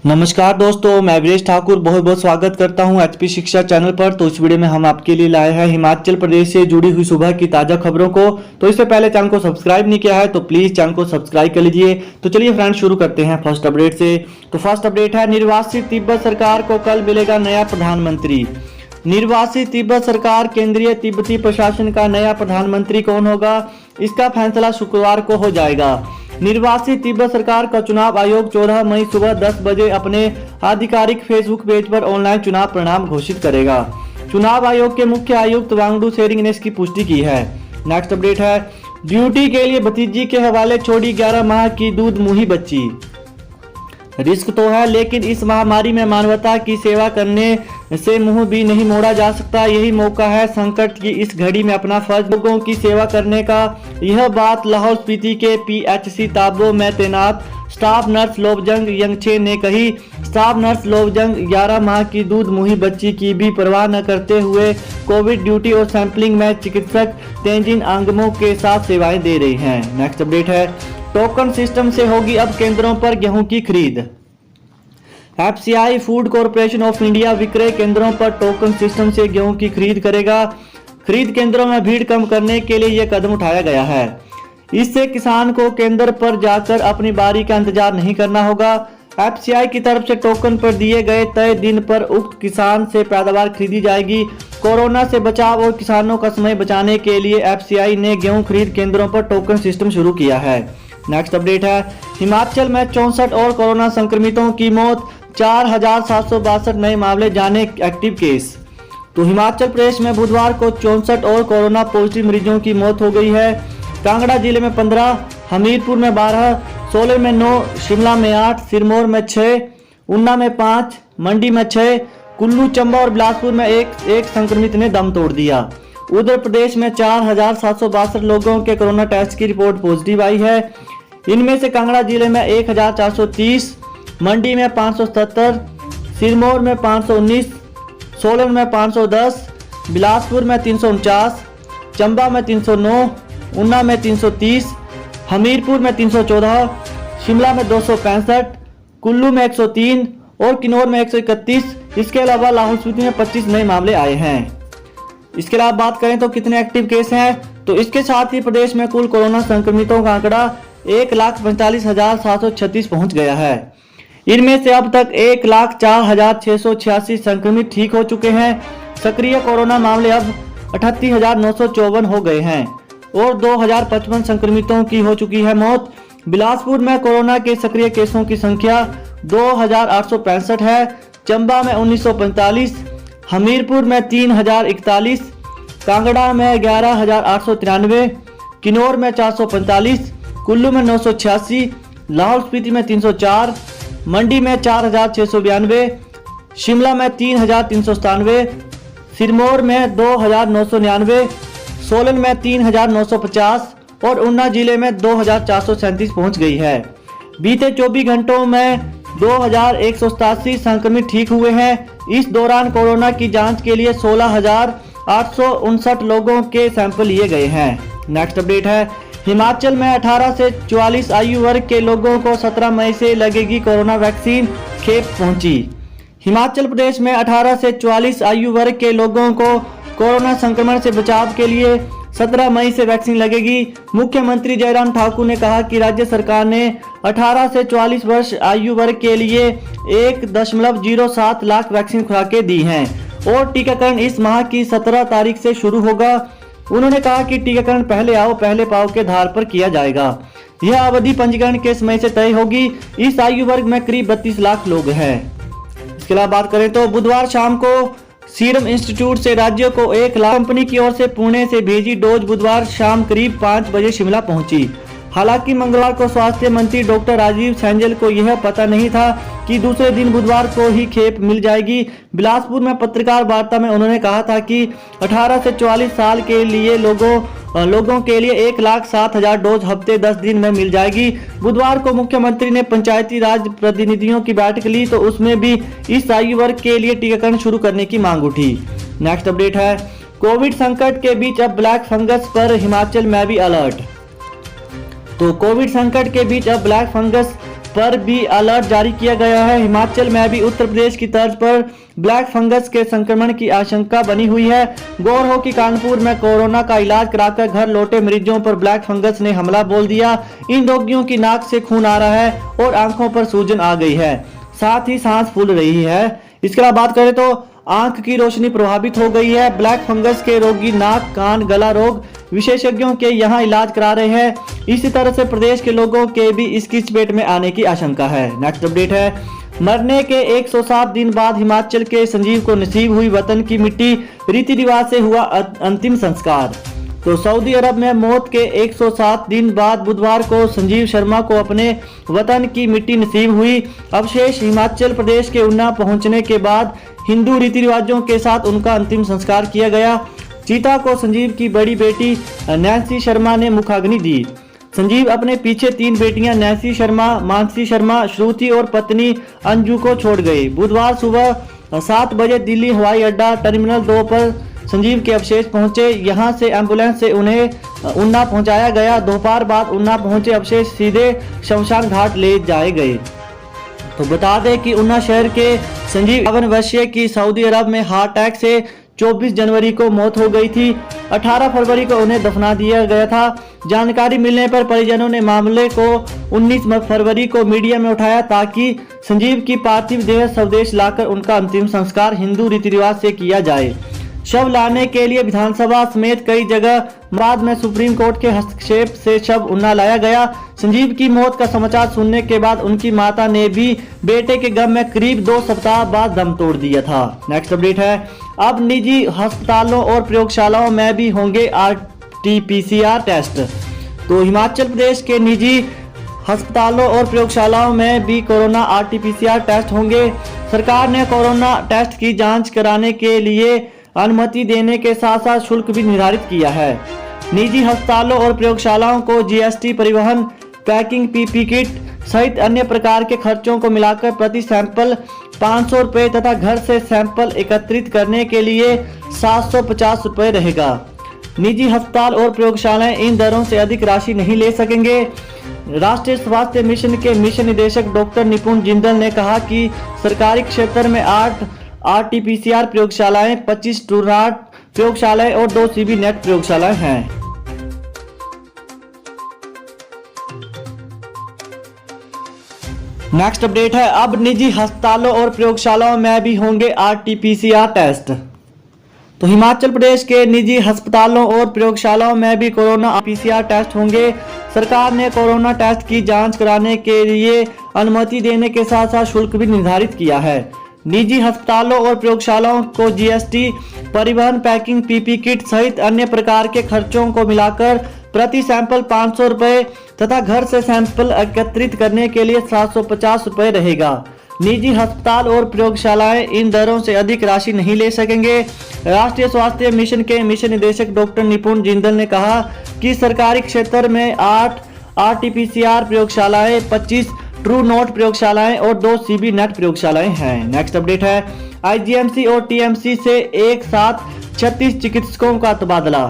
नमस्कार दोस्तों, मैं वीरेश ठाकुर बहुत बहुत स्वागत करता हूं एचपी शिक्षा चैनल पर। तो इस वीडियो में हम आपके लिए लाए हैं हिमाचल प्रदेश से जुड़ी हुई सुबह की ताज़ा खबरों को। तो इससे पहले चैनल को सब्सक्राइब नहीं किया है तो प्लीज़ चैनल को सब्सक्राइब कर लीजिए। तो चलिए फ्रेंड्स शुरू करते हैं फर्स्ट अपडेट से। तो फर्स्ट अपडेट है, निर्वासित तिब्बत सरकार को कल मिलेगा नया प्रधानमंत्री। निर्वासित तिब्बत सरकार केंद्रीय तिब्बती प्रशासन का नया प्रधानमंत्री कौन होगा, इसका फैसला शुक्रवार को हो जाएगा। निर्वासित तिब्बत सरकार का चुनाव आयोग 14 मई सुबह 10 बजे अपने आधिकारिक फेसबुक पेज पर ऑनलाइन चुनाव परिणाम घोषित करेगा। चुनाव आयोग के मुख्य आयुक्त वांगडू सेरिंग ने इसकी पुष्टि की है। नेक्स्ट अपडेट है, ड्यूटी के लिए भतीजी के हवाले छोड़ी 11 माह की दूध मुही बच्ची। रिस्क तो है, लेकिन इस महामारी में मानवता की सेवा करने से मुंह भी नहीं मोड़ा जा सकता। यही मौका है संकट की इस घड़ी में अपना फर्ज लोगों की सेवा करने का। यह बात लाहौल स्पीति के पीएचसी ताबो में तैनात स्टाफ नर्स लोबजंग यंगछे ने कही। स्टाफ नर्स लोबजंग 11 माह की दूध मुही बच्ची की भी परवाह न करते हुए कोविड ड्यूटी और सैंपलिंग में चिकित्सक तेंजिन आंगमो के साथ सेवाएं दे रही हैं। नेक्स्ट अपडेट है, टोकन सिस्टम से होगी अब केंद्रों पर गेहूं की खरीद। FCI food corporation of India विक्रय केंद्रों पर टोकन सिस्टम से गेहूं की खरीद करेगा। खरीद केंद्रों में भीड़ कम करने के लिए यह कदम उठाया गया है। इससे किसान को केंद्र पर जाकर अपनी बारी का इंतजार नहीं करना होगा। एफसीआई की तरफ से टोकन पर दिए गए तय दिन पर उक्त किसान से पैदावार खरीदी जाएगी। कोरोना से बचाव और किसानों का समय बचाने के लिए एफसीआई ने गेहूं खरीद केंद्रों पर टोकन सिस्टम शुरू किया है। नेक्स्ट अपडेट है, हिमाचल में 64 और कोरोना संक्रमितों की मौत, 4762 नए मामले जाने एक्टिव केस। तो हिमाचल प्रदेश में बुधवार को 64 और कोरोना पॉजिटिव मरीजों की मौत हो गई है। कांगड़ा जिले में 15, हमीरपुर में 12, सोलन में 9, शिमला में 8, सिरमौर में 6, ऊना में 5, मंडी में 6, कुल्लू, चंबा और बिलासपुर में एक संक्रमित ने दम तोड़ दिया। उधर प्रदेश में 4762 लोगों के कोरोना टेस्ट की रिपोर्ट पॉजिटिव आई है। इनमें से कांगड़ा जिले में 1430, मंडी में 577, सिरमौर में 519, सोलन में 510, बिलासपुर में 349, चंबा में 309, ऊना में 330, हमीरपुर में 314, शिमला में 265, कुल्लू में 103 और किन्नौर में 131। इसके अलावा लाहौल स्पीति में 25 नए मामले आए हैं। इसके अलावा बात करें तो कितने एक्टिव केस हैं, तो इसके साथ ही प्रदेश में कुल कोरोना संक्रमितों का आंकड़ा 1,45,736 पहुंच गया है। इनमें से अब तक 1,04,686 संक्रमित ठीक हो चुके हैं। सक्रिय कोरोना मामले अब 38,954 हो गए हैं और 2,055 संक्रमितों की हो चुकी है मौत। बिलासपुर में कोरोना के सक्रिय केसों की संख्या 2,865 है, चंबा में 1,945, हमीरपुर में 3,041, कांगड़ा में 11,893, किन्नौर में 445, कुल्लू में 986, लाहौल स्पीति में 304, मंडी में 4,692, शिमला में 3,397, सिरमौर में 2,999, सोलन में 3,950 और ऊना जिले में 2,437 पहुंच गई है। बीते 24 घंटों में 2,187 संक्रमित ठीक हुए हैं। इस दौरान कोरोना की जांच के लिए 16,859 लोगों के सैंपल लिए गए हैं। नेक्स्ट अपडेट है, हिमाचल में 18 से 44 आयु वर्ग के लोगों को 17 मई से लगेगी कोरोना वैक्सीन, खेप पहुंची। हिमाचल प्रदेश में 18 से 44 आयु वर्ग के लोगों को कोरोना संक्रमण से बचाव के लिए 17 मई से वैक्सीन लगेगी। मुख्यमंत्री जयराम ठाकुर ने कहा कि राज्य सरकार ने 18 से 44 वर्ष आयु वर्ग के लिए 1.07 लाख वैक्सीन खुराकें दी हैं और टीकाकरण इस माह की 17 तारीख से शुरू होगा। उन्होंने कहा कि टीकाकरण पहले आओ पहले पाओ के आधार पर किया जाएगा। यह अवधि पंजीकरण के समय से तय होगी। इस आयु वर्ग में करीब 32 लाख लोग हैं। इसके अलावा बात करें तो बुधवार शाम को सीरम इंस्टीट्यूट से राज्यों को 1 लाख कंपनी की ओर से पुणे से भेजी डोज बुधवार शाम करीब 5 बजे शिमला पहुंची। हालांकि मंगलवार को स्वास्थ्य मंत्री डॉक्टर राजीव सैंजल को यह पता नहीं था कि दूसरे दिन बुधवार को ही खेप मिल जाएगी। बिलासपुर में पत्रकार वार्ता में उन्होंने कहा था कि 18 से 44 साल के लिए लोगों के लिए 1,07,000 डोज हफ्ते 10 दिन में मिल जाएगी। बुधवार को मुख्यमंत्री ने पंचायती राज प्रतिनिधियों की बैठक ली तो उसमें भी इस आयु वर्ग के लिए टीकाकरण शुरू करने की मांग उठी। नेक्स्ट अपडेट है, कोविड संकट के बीच अब ब्लैक फंगस पर हिमाचल में भी अलर्ट। तो कोविड संकट के बीच अब ब्लैक फंगस पर भी अलर्ट जारी किया गया है। हिमाचल में भी उत्तर प्रदेश की तर्ज पर ब्लैक फंगस के संक्रमण की आशंका बनी हुई है। गौर हो कि कानपुर में कोरोना का इलाज कराकर घर लौटे मरीजों पर ब्लैक फंगस ने हमला बोल दिया। इन रोगियों की नाक से खून आ रहा है और आंखों पर सूजन आ गई है, साथ ही सांस फूल रही है। इसके अलावा बात करें तो आंख की रोशनी प्रभावित हो गई है। ब्लैक फंगस के रोगी नाक, कान, गला रोग विशेषज्ञों के यहाँ इलाज करा रहे हैं। इसी तरह से प्रदेश के लोगों के भी इसकी चपेट में आने की आशंका है। नेक्स्ट अपडेट है, मरने के 107 दिन बाद हिमाचल के संजीव को नसीब हुई वतन की मिट्टी, रीति रिवाज से हुआ अंतिम संस्कार। तो सऊदी अरब में मौत के 107 दिन बाद बुधवार को संजीव शर्मा को अपने वतन की मिट्टी नसीब हुई। अवशेष हिमाचल प्रदेश के ऊना पहुंचने के बाद हिंदू रीति रिवाजों के साथ उनका अंतिम संस्कार किया गया। चीता को संजीव की बड़ी बेटी नैन्सी शर्मा ने मुखाग्नि दी। संजीव अपने पीछे 3 बेटियां नैन्सी शर्मा, मानसी शर्मा, श्रुति और पत्नी अंजू को छोड़ गए। बुधवार सुबह 7 बजे दिल्ली हवाई अड्डा टर्मिनल 2 पर संजीव के अवशेष पहुंचे। यहां से एम्बुलेंस से उन्हें ऊना पहुंचाया गया। दोपहर बाद ऊना पहुंचे अवशेष सीधे शमशान घाट ले जाए गए। तो बता दें कि ऊना शहर के संजीव 52 वर्षीय की सऊदी अरब में हार्ट अटैक से 24 जनवरी को मौत हो गई थी। 18 फरवरी को उन्हें दफना दिया गया था। जानकारी मिलने पर परिजनों ने मामले को 19 फरवरी को मीडिया में उठाया ताकि संजीव की पार्थिव देह स्वदेश लाकर उनका अंतिम संस्कार हिंदू रीति रिवाज से किया जाए। शव लाने के लिए विधानसभा समेत कई जगह बाद में सुप्रीम कोर्ट के हस्तक्षेप से शव ऊना लाया गया। संजीव की मौत का समाचार सुनने के बाद उनकी माता ने भी बेटे के गम में करीब 2 सप्ताह बाद दम तोड़ दिया था। नेक्स्ट अपडेट है, अब निजी अस्पतालों और प्रयोगशालाओं में भी होंगे RT-PCR टेस्ट। तो हिमाचल प्रदेश के निजी अस्पतालों और प्रयोगशालाओं में भी कोरोना RT-PCR टेस्ट होंगे। सरकार ने कोरोना टेस्ट की जांच कराने के लिए अनुमति देने के साथ साथ शुल्क भी निर्धारित किया है। निजी अस्पतालों और प्रयोगशालाओं को GST, परिवहन, पैकिंग, PP किट सहित अन्य प्रकार के खर्चों को मिलाकर प्रति सैंपल 500 रुपये तथा घर से सैंपल एकत्रित करने के लिए 750 रुपये रहेगा। निजी अस्पताल और प्रयोगशालाएं इन दरों से अधिक राशि नहीं ले सकेंगे। राष्ट्रीय स्वास्थ्य मिशन के मिशन निदेशक डॉक्टर निपुण जिंदल ने कहा कि सरकारी क्षेत्र में 8 RT-PCR प्रयोगशालाएं, 25 ट्रूनाट प्रयोगशालाएं और 2 CB नेट प्रयोगशालाएं हैं। नेक्स्ट अपडेट है, अब निजी अस्पतालों और प्रयोगशालाओं में भी होंगे RT-PCR टेस्ट। तो हिमाचल प्रदेश के निजी अस्पतालों और प्रयोगशालाओं में भी कोरोना PCR टेस्ट होंगे। सरकार ने कोरोना टेस्ट की जांच कराने के लिए अनुमति देने के साथ साथ शुल्क भी निर्धारित किया है। निजी अस्पतालों और प्रयोगशालाओं को GST, परिवहन, पैकिंग, PP किट सहित अन्य प्रकार के खर्चों को मिलाकर प्रति सैंपल 500 रुपये तथा घर से सैंपल एकत्रित करने के लिए 750 रुपये रहेगा। निजी अस्पताल और प्रयोगशालाएं इन दरों से अधिक राशि नहीं ले सकेंगे। राष्ट्रीय स्वास्थ्य मिशन के मिशन निदेशक डॉक्टर निपुण जिंदल ने कहा कि सरकारी क्षेत्र में 8 RT-PCR प्रयोगशालाएं, 25 ट्रू नॉट प्रयोगशालाएं और 2 CB नेट प्रयोगशालाएं हैं। नेक्स्ट अपडेट है, IGMC और TMC से एक साथ 36 चिकित्सकों का तबादला।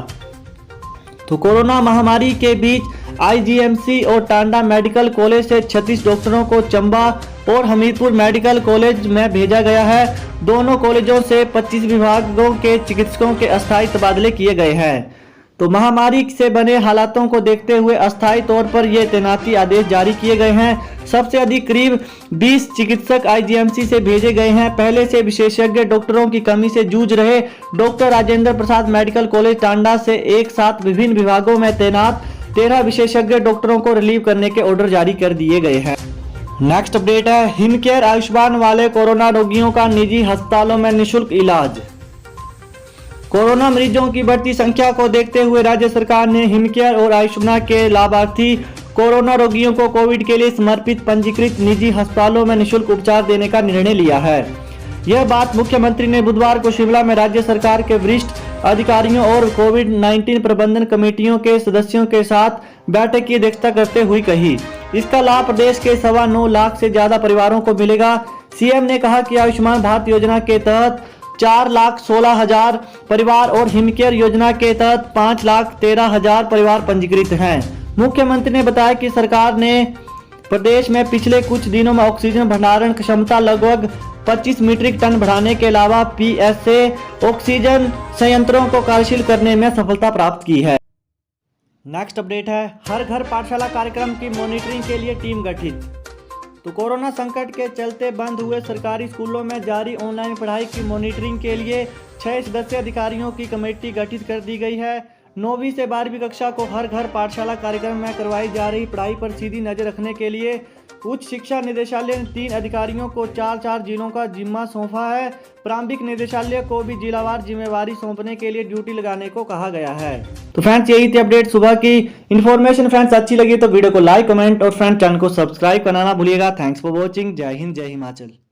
तो कोरोना महामारी के बीच IGMC और टांडा मेडिकल कॉलेज से 36 डॉक्टरों को चंबा और हमीरपुर मेडिकल कॉलेज में भेजा गया है। दोनों कॉलेजों से 25 विभागों के चिकित्सकों के अस्थायी तबादले किए गए हैं। तो महामारी से बने हालातों को देखते हुए अस्थायी तौर पर ये तैनाती आदेश जारी किए गए हैं। सबसे अधिक करीब 20 चिकित्सक IGMC से भेजे गए हैं। पहले से विशेषज्ञ डॉक्टरों की कमी से जूझ रहे doctor Rajendra Prasad medical college Tanda से एक साथ विभिन्न विभागों में तैनात 13 विशेषज्ञ डॉक्टरों को रिलीव करने के ऑर्डर जारी कर दिए गए हैं। नेक्स्ट अपडेट है, हिमकेयर आयुष्मान वाले कोरोना रोगियों का निजी अस्पतालों में निःशुल्क इलाज। कोरोना मरीजों की बढ़ती संख्या को देखते हुए राज्य सरकार ने हिमकेयर और आयुष्मान के लाभार्थी कोरोना रोगियों को कोविड के लिए समर्पित पंजीकृत निजी अस्पतालों में निःशुल्क उपचार देने का निर्णय लिया है। यह बात मुख्यमंत्री ने बुधवार को शिमला में राज्य सरकार के वरिष्ठ अधिकारियों और कोविड-19 प्रबंधन कमेटियों के सदस्यों के साथ बैठक की अध्यक्षता करते हुए कही। इसका लाभ प्रदेश के 9.25 लाख से ज्यादा परिवारों को मिलेगा। सीएम ने कहा कि आयुष्मान भारत योजना के तहत 4,16,000 परिवार और हिमकेयर योजना के तहत 5,13,000 परिवार पंजीकृत हैं। मुख्यमंत्री ने बताया कि सरकार ने प्रदेश में पिछले कुछ दिनों में ऑक्सीजन भंडारण क्षमता लगभग 25 मीट्रिक टन बढ़ाने के अलावा पीएसए ऑक्सीजन संयंत्रों को कार्यशील करने में सफलता प्राप्त की है। नेक्स्ट अपडेट है, हर घर पाठशाला कार्यक्रम की मॉनिटरिंग के लिए टीम गठित। तो कोरोना संकट के चलते बंद हुए सरकारी स्कूलों में जारी ऑनलाइन पढ़ाई की मॉनिटरिंग के लिए 6 सदस्यीय अधिकारियों की कमेटी गठित कर दी गई है। 9वीं से 12वीं कक्षा को हर घर पाठशाला कार्यक्रम में करवाई जा रही पढ़ाई पर सीधी नजर रखने के लिए उच्च शिक्षा निदेशालय ने 3 अधिकारियों को 4 जिलों का जिम्मा सौंपा है। प्रारंभिक निदेशालय को भी जिलावार जिम्मेवारी सौंपने के लिए ड्यूटी लगाने को कहा गया है। तो फ्रेंड्स, यही थी अपडेट सुबह की इन्फॉर्मेशन। फ्रेंड्स, अच्छी लगी तो वीडियो को लाइक, कमेंट और फ्रेंड्स चैनल को सब्सक्राइब करना ना भूलिएगा। Thanks for watching. जय हिंद, जय हिमाचल।